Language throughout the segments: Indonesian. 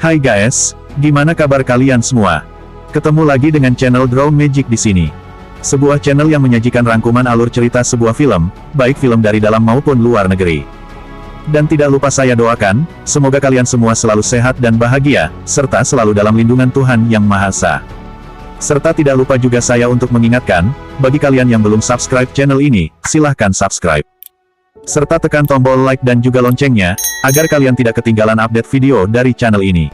Hai guys, gimana kabar kalian semua? Ketemu lagi dengan channel Draw Magic di sini. Sebuah channel yang menyajikan rangkuman alur cerita sebuah film, baik film dari dalam maupun luar negeri. Dan tidak lupa saya doakan, semoga kalian semua selalu sehat dan bahagia, serta selalu dalam lindungan Tuhan Yang Maha Esa. Serta tidak lupa juga saya untuk mengingatkan, bagi kalian yang belum subscribe channel ini, silahkan subscribe. Serta tekan tombol like dan juga loncengnya, agar kalian tidak ketinggalan update video dari channel ini.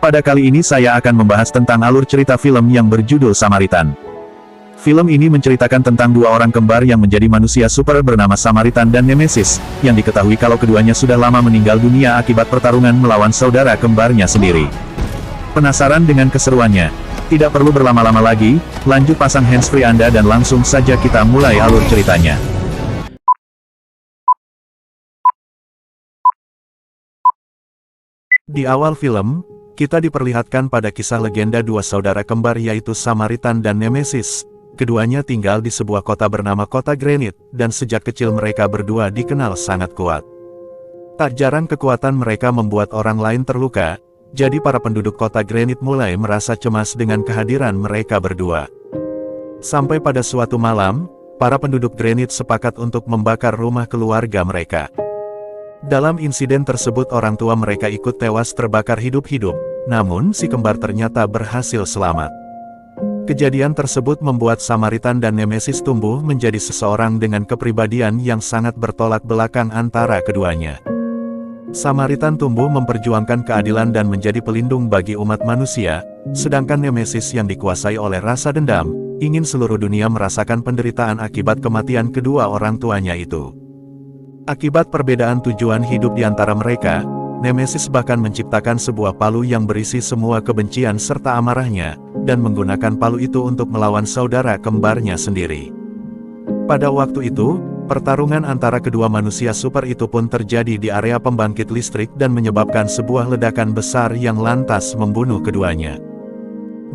Pada kali ini saya akan membahas tentang alur cerita film yang berjudul Samaritan. Film ini menceritakan tentang dua orang kembar yang menjadi manusia super bernama Samaritan dan Nemesis, yang diketahui kalau keduanya sudah lama meninggal dunia akibat pertarungan melawan saudara kembarnya sendiri. Penasaran dengan keseruannya? Tidak perlu berlama-lama lagi, lanjut pasang handsfree Anda dan langsung saja kita mulai alur ceritanya. Di awal film, kita diperlihatkan pada kisah legenda dua saudara kembar yaitu Samaritan dan Nemesis. Keduanya tinggal di sebuah kota bernama Kota Granite, dan sejak kecil mereka berdua dikenal sangat kuat. Tak jarang kekuatan mereka membuat orang lain terluka, jadi para penduduk Kota Granite mulai merasa cemas dengan kehadiran mereka berdua. Sampai pada suatu malam, para penduduk Granite sepakat untuk membakar rumah keluarga mereka. Dalam insiden tersebut orang tua mereka ikut tewas terbakar hidup-hidup, namun si kembar ternyata berhasil selamat. Kejadian tersebut membuat Samaritan dan Nemesis tumbuh menjadi seseorang dengan kepribadian yang sangat bertolak belakang antara keduanya. Samaritan tumbuh memperjuangkan keadilan dan menjadi pelindung bagi umat manusia, sedangkan Nemesis yang dikuasai oleh rasa dendam, ingin seluruh dunia merasakan penderitaan akibat kematian kedua orang tuanya itu. Akibat perbedaan tujuan hidup di antara mereka, Nemesis bahkan menciptakan sebuah palu yang berisi semua kebencian serta amarahnya, dan menggunakan palu itu untuk melawan saudara kembarnya sendiri. Pada waktu itu, pertarungan antara kedua manusia super itu pun terjadi di area pembangkit listrik dan menyebabkan sebuah ledakan besar yang lantas membunuh keduanya.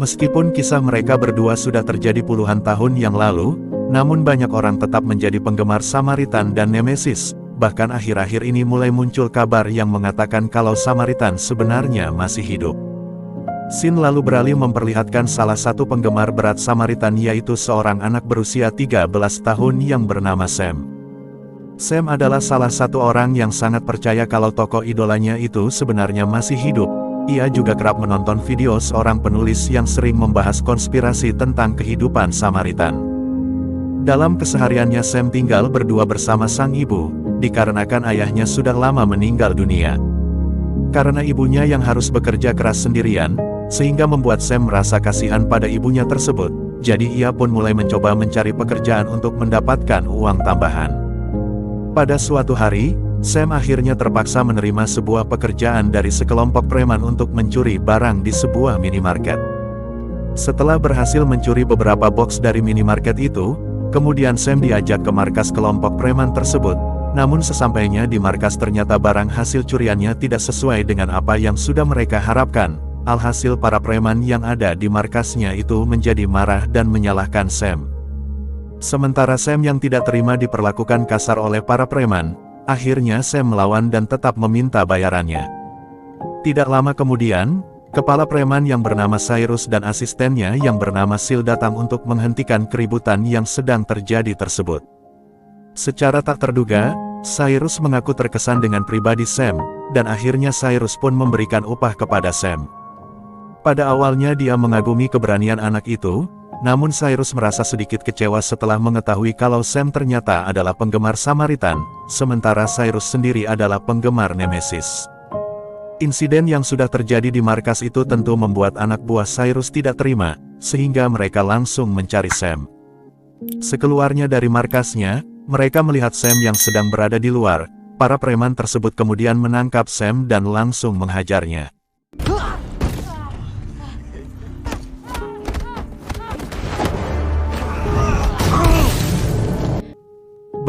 Meskipun kisah mereka berdua sudah terjadi puluhan tahun yang lalu, namun banyak orang tetap menjadi penggemar Samaritan dan Nemesis. Bahkan akhir-akhir ini mulai muncul kabar yang mengatakan kalau Samaritan sebenarnya masih hidup. Scene lalu beralih memperlihatkan salah satu penggemar berat Samaritan yaitu seorang anak berusia 13 tahun yang bernama Sam. Sam adalah salah satu orang yang sangat percaya kalau tokoh idolanya itu sebenarnya masih hidup. Ia juga kerap menonton video seorang penulis yang sering membahas konspirasi tentang kehidupan Samaritan. Dalam kesehariannya Sam tinggal berdua bersama sang ibu, dikarenakan ayahnya sudah lama meninggal dunia. Karena ibunya yang harus bekerja keras sendirian, sehingga membuat Sam merasa kasihan pada ibunya tersebut, jadi ia pun mulai mencoba mencari pekerjaan untuk mendapatkan uang tambahan. Pada suatu hari, Sam akhirnya terpaksa menerima sebuah pekerjaan dari sekelompok preman untuk mencuri barang di sebuah minimarket. Setelah berhasil mencuri beberapa box dari minimarket itu, kemudian Sam diajak ke markas kelompok preman tersebut. Namun sesampainya di markas ternyata barang hasil curiannya tidak sesuai dengan apa yang sudah mereka harapkan. Alhasil para preman yang ada di markasnya itu menjadi marah dan menyalahkan Sam. Sementara Sam yang tidak terima diperlakukan kasar oleh para preman, akhirnya Sam melawan dan tetap meminta bayarannya. Tidak lama kemudian, kepala preman yang bernama Cyrus dan asistennya yang bernama Sil datang untuk menghentikan keributan yang sedang terjadi tersebut. Secara tak terduga, Cyrus mengaku terkesan dengan pribadi Sam, dan akhirnya Cyrus pun memberikan upah kepada Sam. Pada awalnya dia mengagumi keberanian anak itu, namun Cyrus merasa sedikit kecewa setelah mengetahui kalau Sam ternyata adalah penggemar Samaritan, sementara Cyrus sendiri adalah penggemar Nemesis. Insiden yang sudah terjadi di markas itu tentu membuat anak buah Cyrus tidak terima, sehingga mereka langsung mencari Sam. Sekeluarnya dari markasnya, mereka melihat Sam yang sedang berada di luar. Para preman tersebut kemudian menangkap Sam dan langsung menghajarnya.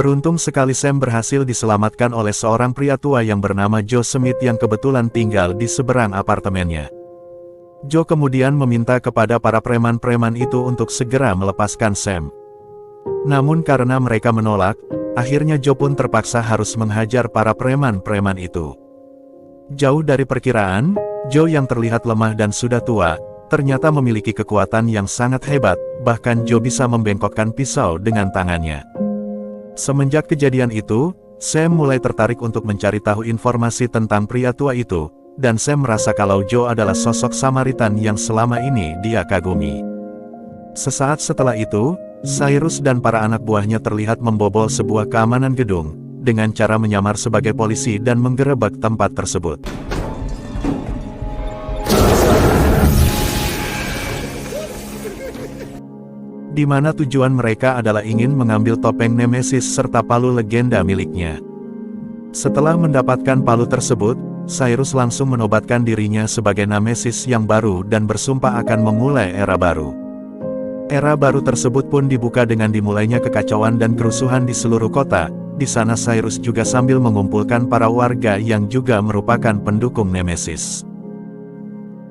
Beruntung sekali Sam berhasil diselamatkan oleh seorang pria tua yang bernama Joe Smith yang kebetulan tinggal di seberang apartemennya. Joe kemudian meminta kepada para preman-preman itu untuk segera melepaskan Sam. Namun karena mereka menolak, Akhirnya Joe pun terpaksa harus menghajar para preman-preman itu. Jauh dari perkiraan, Joe yang terlihat lemah dan sudah tua, ternyata memiliki kekuatan yang sangat hebat, bahkan Joe bisa membengkokkan pisau dengan tangannya. Semenjak kejadian itu, Sam mulai tertarik untuk mencari tahu informasi tentang pria tua itu, dan Sam merasa kalau Joe adalah sosok Samaritan yang selama ini dia kagumi. Sesaat setelah itu, Cyrus dan para anak buahnya terlihat membobol sebuah keamanan gedung, dengan cara menyamar sebagai polisi dan menggerebek tempat tersebut. Di mana tujuan mereka adalah ingin mengambil topeng Nemesis serta palu legenda miliknya. Setelah mendapatkan palu tersebut, Cyrus langsung menobatkan dirinya sebagai Nemesis yang baru dan bersumpah akan memulai era baru. Era baru tersebut pun dibuka dengan dimulainya kekacauan dan kerusuhan di seluruh kota. Di sana Cyrus juga sambil mengumpulkan para warga yang juga merupakan pendukung Nemesis.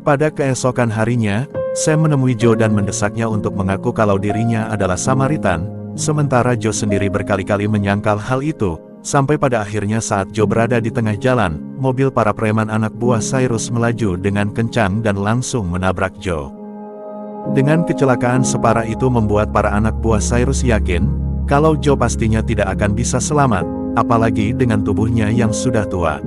Pada keesokan harinya, Sam menemui Joe dan mendesaknya untuk mengaku kalau dirinya adalah Samaritan, sementara Joe sendiri berkali-kali menyangkal hal itu, sampai pada akhirnya saat Joe berada di tengah jalan, mobil para preman anak buah Cyrus melaju dengan kencang dan langsung menabrak Joe. Dengan kecelakaan separah itu membuat para anak buah Cyrus yakin, kalau Joe pastinya tidak akan bisa selamat, apalagi dengan tubuhnya yang sudah tua.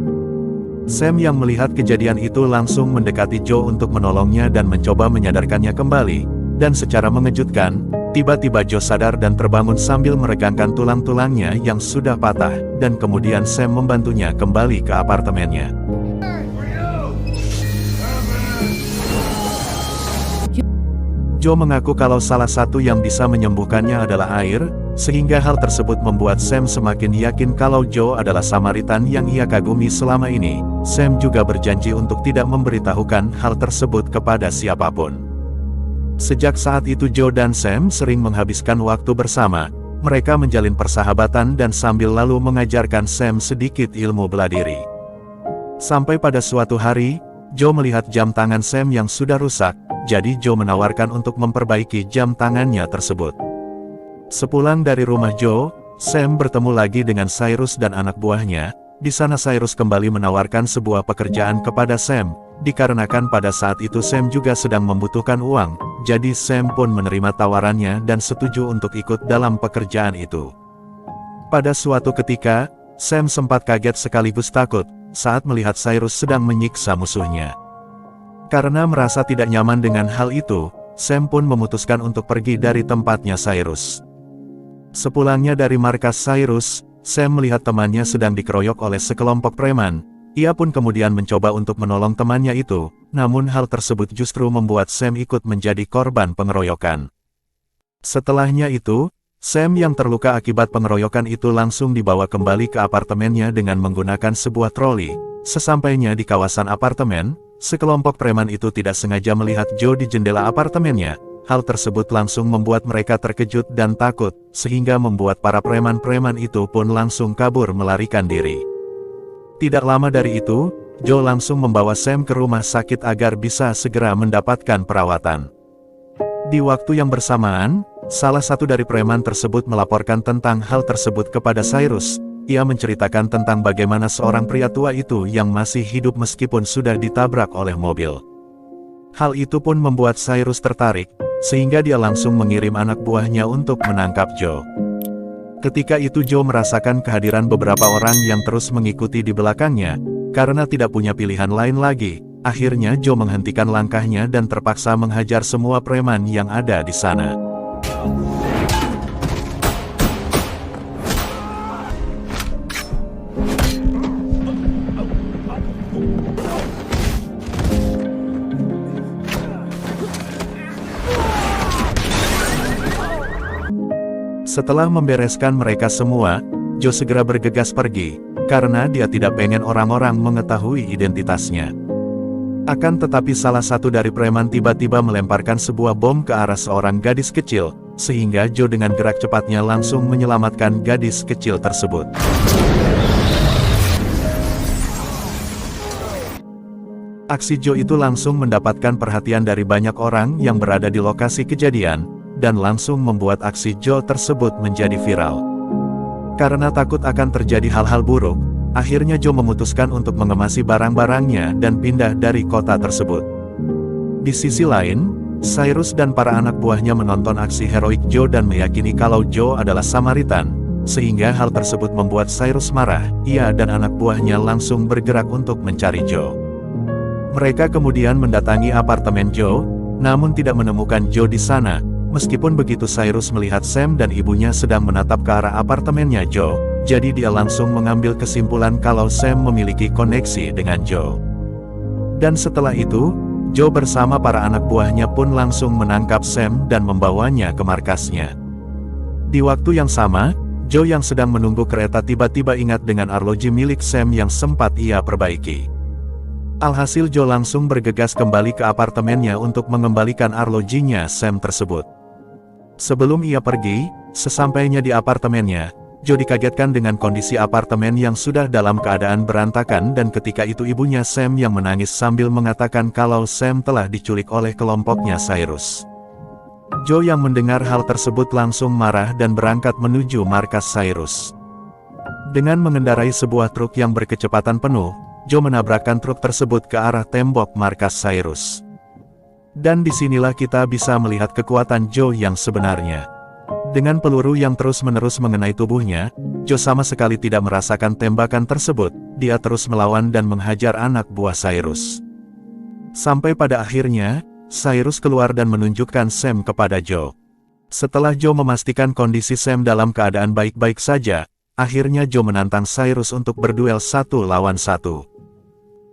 Sam yang melihat kejadian itu langsung mendekati Joe untuk menolongnya dan mencoba menyadarkannya kembali, dan secara mengejutkan, tiba-tiba Joe sadar dan terbangun sambil meregangkan tulang-tulangnya yang sudah patah, dan kemudian Sam membantunya kembali ke apartemennya. Joe mengaku kalau salah satu yang bisa menyembuhkannya adalah air, sehingga hal tersebut membuat Sam semakin yakin kalau Joe adalah Samaritan yang ia kagumi selama ini. Sam juga berjanji untuk tidak memberitahukan hal tersebut kepada siapapun. Sejak saat itu Joe dan Sam sering menghabiskan waktu bersama, mereka menjalin persahabatan dan sambil lalu mengajarkan Sam sedikit ilmu bela diri. Sampai pada suatu hari, Joe melihat jam tangan Sam yang sudah rusak, jadi Joe menawarkan untuk memperbaiki jam tangannya tersebut. Sepulang dari rumah Joe, Sam bertemu lagi dengan Cyrus dan anak buahnya. Di sana Cyrus kembali menawarkan sebuah pekerjaan kepada Sam, dikarenakan pada saat itu Sam juga sedang membutuhkan uang, jadi Sam pun menerima tawarannya dan setuju untuk ikut dalam pekerjaan itu. Pada suatu ketika, Sam sempat kaget sekaligus takut, saat melihat Cyrus sedang menyiksa musuhnya. Karena merasa tidak nyaman dengan hal itu, Sam pun memutuskan untuk pergi dari tempatnya Cyrus. Sepulangnya dari markas Cyrus, Sam melihat temannya sedang dikeroyok oleh sekelompok preman. Ia pun kemudian mencoba untuk menolong temannya itu, namun hal tersebut justru membuat Sam ikut menjadi korban pengeroyokan. Setelahnya itu, Sam yang terluka akibat pengeroyokan itu langsung dibawa kembali ke apartemennya dengan menggunakan sebuah troli. Sesampainya di kawasan apartemen, sekelompok preman itu tidak sengaja melihat Joe di jendela apartemennya. Hal tersebut langsung membuat mereka terkejut dan takut, sehingga membuat para preman-preman itu pun langsung kabur melarikan diri. Tidak lama dari itu, Joe langsung membawa Sam ke rumah sakit agar bisa segera mendapatkan perawatan. Di waktu yang bersamaan, salah satu dari preman tersebut melaporkan tentang hal tersebut kepada Cyrus. Ia menceritakan tentang bagaimana seorang pria tua itu yang masih hidup meskipun sudah ditabrak oleh mobil. Hal itu pun membuat Cyrus tertarik, sehingga dia langsung mengirim anak buahnya untuk menangkap Joe. Ketika itu Joe merasakan kehadiran beberapa orang yang terus mengikuti di belakangnya, karena tidak punya pilihan lain lagi. Akhirnya Joe menghentikan langkahnya dan terpaksa menghajar semua preman yang ada di sana. Setelah membereskan mereka semua, Joe segera bergegas pergi, karena dia tidak pengen orang-orang mengetahui identitasnya. Akan tetapi salah satu dari preman tiba-tiba melemparkan sebuah bom ke arah seorang gadis kecil, sehingga Joe dengan gerak cepatnya langsung menyelamatkan gadis kecil tersebut. Aksi Joe itu langsung mendapatkan perhatian dari banyak orang yang berada di lokasi kejadian, dan langsung membuat aksi Joe tersebut menjadi viral. Karena takut akan terjadi hal-hal buruk, akhirnya Joe memutuskan untuk mengemasi barang-barangnya dan pindah dari kota tersebut. Di sisi lain, Cyrus dan para anak buahnya menonton aksi heroik Joe dan meyakini kalau Joe adalah Samaritan, sehingga hal tersebut membuat Cyrus marah. Ia dan anak buahnya langsung bergerak untuk mencari Joe. Mereka kemudian mendatangi apartemen Joe, namun tidak menemukan Joe di sana. Meskipun begitu, Cyrus melihat Sam dan ibunya sedang menatap ke arah apartemennya Joe, jadi dia langsung mengambil kesimpulan kalau Sam memiliki koneksi dengan Joe. Dan setelah itu, Joe bersama para anak buahnya pun langsung menangkap Sam dan membawanya ke markasnya. Di waktu yang sama, Joe yang sedang menunggu kereta tiba-tiba ingat dengan arloji milik Sam yang sempat ia perbaiki. Alhasil Joe langsung bergegas kembali ke apartemennya untuk mengembalikan arlojinya Sam tersebut. Sebelum ia pergi, sesampainya di apartemennya, Joe dikagetkan dengan kondisi apartemen yang sudah dalam keadaan berantakan, dan ketika itu ibunya Sam yang menangis sambil mengatakan kalau Sam telah diculik oleh kelompoknya Cyrus. Joe yang mendengar hal tersebut langsung marah dan berangkat menuju markas Cyrus. Dengan mengendarai sebuah truk yang berkecepatan penuh, Joe menabrakkan truk tersebut ke arah tembok markas Cyrus. Dan disinilah kita bisa melihat kekuatan Joe yang sebenarnya. Dengan peluru yang terus-menerus mengenai tubuhnya, Joe sama sekali tidak merasakan tembakan tersebut. Dia terus melawan dan menghajar anak buah Cyrus. Sampai pada akhirnya, Cyrus keluar dan menunjukkan Sam kepada Joe. Setelah Joe memastikan kondisi Sam dalam keadaan baik-baik saja, akhirnya Joe menantang Cyrus untuk berduel 1 lawan 1.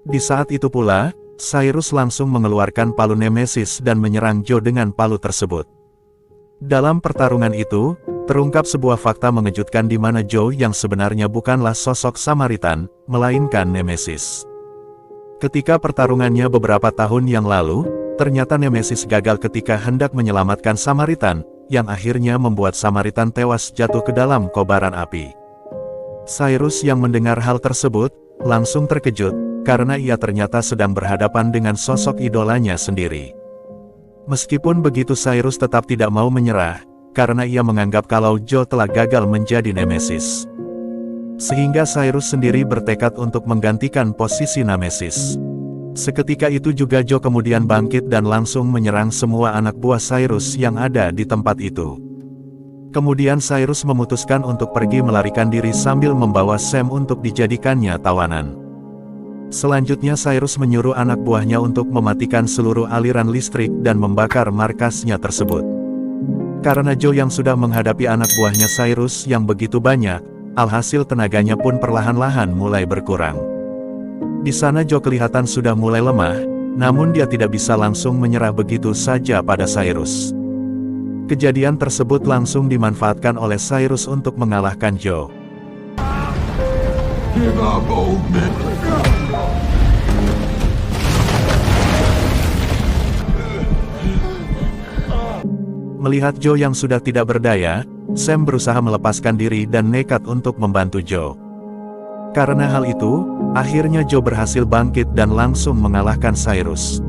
Di saat itu pula, Cyrus langsung mengeluarkan palu Nemesis dan menyerang Joe dengan palu tersebut. Dalam pertarungan itu, terungkap sebuah fakta mengejutkan di mana Joe yang sebenarnya bukanlah sosok Samaritan, melainkan Nemesis. Ketika pertarungannya beberapa tahun yang lalu, ternyata Nemesis gagal ketika hendak menyelamatkan Samaritan, yang akhirnya membuat Samaritan tewas jatuh ke dalam kobaran api. Cyrus yang mendengar hal tersebut, langsung terkejut, karena ia ternyata sedang berhadapan dengan sosok idolanya sendiri. Meskipun begitu, Cyrus tetap tidak mau menyerah, karena ia menganggap kalau Joe telah gagal menjadi Nemesis. Sehingga Cyrus sendiri bertekad untuk menggantikan posisi Nemesis. Seketika itu juga Joe kemudian bangkit dan langsung menyerang semua anak buah Cyrus yang ada di tempat itu. Kemudian Cyrus memutuskan untuk pergi melarikan diri sambil membawa Sam untuk dijadikannya tawanan. Selanjutnya Cyrus menyuruh anak buahnya untuk mematikan seluruh aliran listrik dan membakar markasnya tersebut. Karena Joe yang sudah menghadapi anak buahnya Cyrus yang begitu banyak, alhasil tenaganya pun perlahan-lahan mulai berkurang. Di sana Joe kelihatan sudah mulai lemah, namun dia tidak bisa langsung menyerah begitu saja pada Cyrus. Kejadian tersebut langsung dimanfaatkan oleh Cyrus untuk mengalahkan Joe. Melihat Joe yang sudah tidak berdaya, Sam berusaha melepaskan diri dan nekat untuk membantu Joe. Karena hal itu, akhirnya Joe berhasil bangkit dan langsung mengalahkan Cyrus.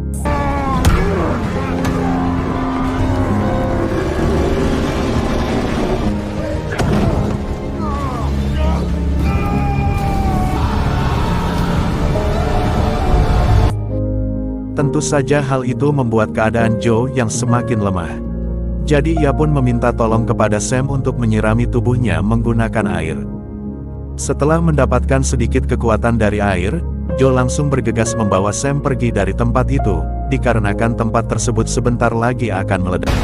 Tentu saja hal itu membuat keadaan Joe yang semakin lemah. Jadi ia pun meminta tolong kepada Sam untuk menyirami tubuhnya menggunakan air. Setelah mendapatkan sedikit kekuatan dari air, Joe langsung bergegas membawa Sam pergi dari tempat itu, dikarenakan tempat tersebut sebentar lagi akan meledak.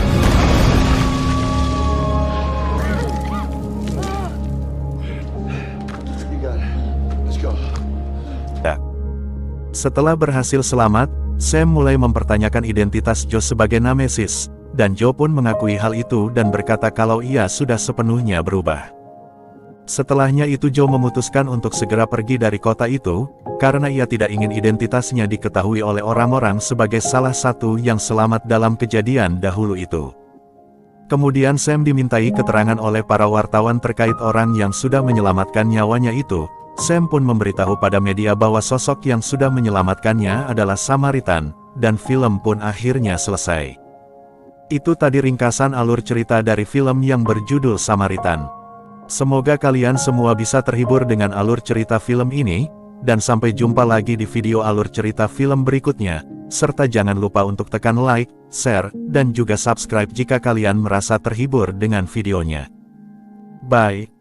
Setelah berhasil selamat, Sam mulai mempertanyakan identitas Joe sebagai Nemesis, dan Joe pun mengakui hal itu dan berkata kalau ia sudah sepenuhnya berubah. Setelahnya itu Joe memutuskan untuk segera pergi dari kota itu, karena ia tidak ingin identitasnya diketahui oleh orang-orang sebagai salah satu yang selamat dalam kejadian dahulu itu. Kemudian Sam dimintai keterangan oleh para wartawan terkait orang yang sudah menyelamatkan nyawanya itu. Sam pun memberitahu pada media bahwa sosok yang sudah menyelamatkannya adalah Samaritan, dan film pun akhirnya selesai. Itu tadi ringkasan alur cerita dari film yang berjudul Samaritan. Semoga kalian semua bisa terhibur dengan alur cerita film ini, dan sampai jumpa lagi di video alur cerita film berikutnya, serta jangan lupa untuk tekan like, share, dan juga subscribe jika kalian merasa terhibur dengan videonya. Bye.